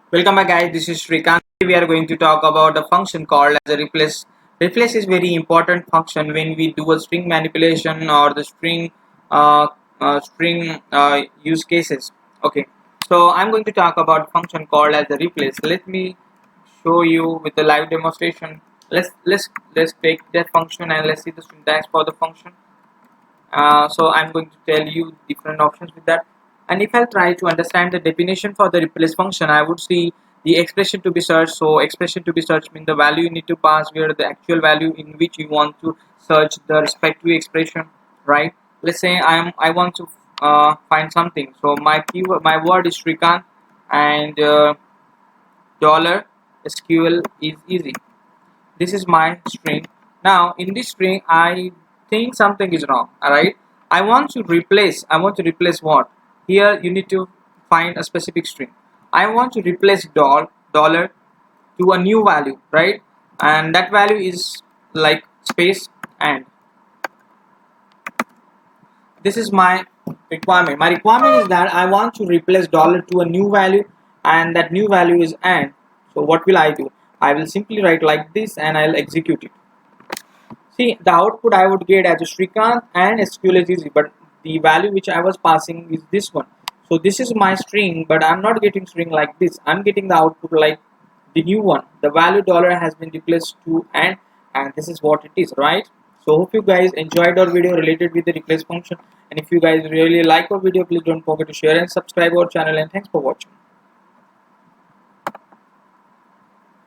Welcome back guys, this is Srikanth. We are going to talk about a function called as a replace. Replace is very important function when we do a string manipulation or the string use cases. Okay, so I'm going to talk about function called as a replace. Let me show you with the live demonstration. Let's take that function and let's see the syntax for the function. So I'm going to tell you different options with that. And if I'll try to understand the definition for the replace function, I would see the expression to be searched. So expression to be searched means the value you need to pass where the actual value in which you want to search the respective expression, right? Let's say I want to find something. So my word is Srikanth, and dollar SQL is easy. This is my string. Now in this string I think something is wrong. Alright, I want to replace what? Here you need to find a specific string. I want to replace dollar to a new value, right? And that value is like space, and this is my requirement. My requirement is that I want to replace dollar to a new value, and that new value is and. So what will I do? I will simply write like this and I'll execute it. See, the output I would get as a Srikanth and SQLSERVER, but the value which I was passing is this one. So this is my string, but I'm not getting string like this. I'm getting the output like the new one. The value dollar has been replaced to and this is what it is, right? So hope you guys enjoyed our video related with the replace function. And if you guys really like our video, please don't forget to share and subscribe our channel. And thanks for watching.